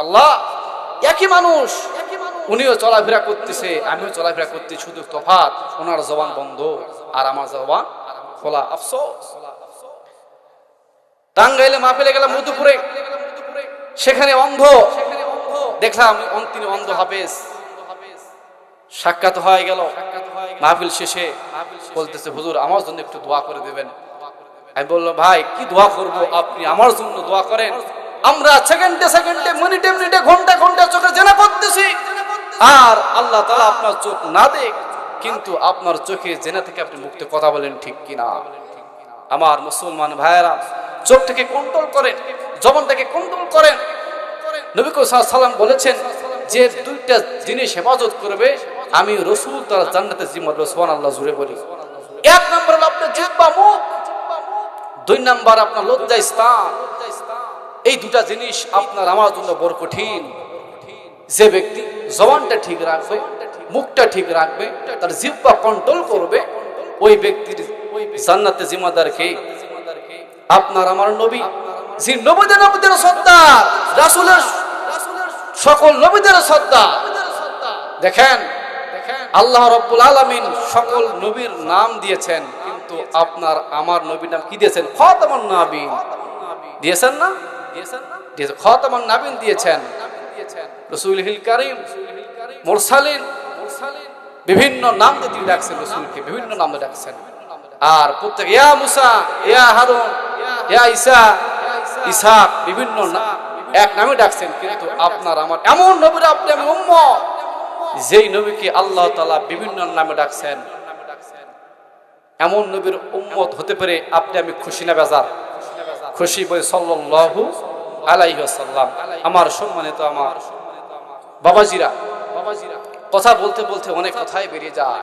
আল্লাহ একই মানুষ, উনিও চলাফেরা করতেছে, আমিও চলাফেরা করতে, শুধু তফাৎ ওনার জবান বন্ধ আর আমার জবান খোলা। আফসোস। টাঙ্গাইলে মাহফিলে গেলাম, মধুপুরে, সেখানে অন্ধ দেখলাম, তিনি অন্ধ হাফেজ। সাক্ষাৎ হয়ে গেল, মাহফিল শেষে বলতেছে, হুজুর আমার জন্য একটু দোয়া করে দেবেন। আমি বললাম, ভাই কি দোয়া করব, আপনি আমার জন্য দোয়া করেন। আমরা সেকেন্ডে সেকেন্ডে, মিনিটে মিনিটে, ঘন্টা ঘন্টা চোখে জেনা করতেছি, আর আল্লাহ তাআলা আপনার চোখ না দেখ, কিন্তু আপনার চোখে জেনা থেকে আপনি মুক্ত। কথা বলেন ঠিক কিনা? আমার মুসলমান ভাইয়েরা, চোখটাকে কন্ট্রোল করেন, জবানটাকে কন্ট্রোল করেন। নবী সাল্লাল্লাহু আলাইহি ওয়াসাল্লাম বলেছেন, যে দুইটা জিনিস হেফাজত করবে আমি রাসূল তার জান্নাতে জিম্মাদার। সুবহানাল্লাহ, জুড়ে বলি। এক নম্বর হলো আপনার জিহ্বা, মুখ। দুই নম্বর আপনার লজ্জা স্থান। এই দুটা জিনিস আপনার আমার জন্য বড় কঠিন। যে ব্যক্তি জবানটা ঠিক রাখবে, মুখটা ঠিক রাখবে, তার জিহ্বা কন্ট্রোল করবে, ওই ব্যক্তির জান্নাতে জিম্মাদার কে? আপনার আমার নবী, যে নবীদের সর্দার, রাসূলের সকল নবীদের সর্দার। দেখেন, আল্লাহ রাব্বুল আলামিন সকল নবীর নাম দিয়েছেন, কিন্তু আপনার আমার নবীর নাম কি দিয়েছেন? খাতামুন নবীন দিয়েছেন না? দিয়েছেন, খাতামুন নবীন দিয়েছেন। রাসূলুল কারীম, মুরসালিন, বিভিন্ন নাম দিয়ে তিনি ডাকছেন রাসূলকে, বিভিন্ন নাম দিয়ে ডাকছেন। আর প্রত্যেক ইয়া মুসা, ইয়া হারুন, ইয়া ঈসা, ইসহাক, বিভিন্ন এক নামে ডাকছেন। কিন্তু আপনার আমার এমন নবীর আপনি আমি উম্মত, যেই নবীকে আল্লাহ তাআলা বিভিন্ন নামে ডাকছেন, এমন নবীর উম্মত হতে পারে আপনি আমি খুশি না বেজার? খুশি। বলে সাল্লাল্লাহু আলাইহি ওয়াসাল্লাম। আমার সম্মানিত আমার বাবাজিরা, কথা বলতে বলতে অনেক কথাই বেরিয়ে যায়।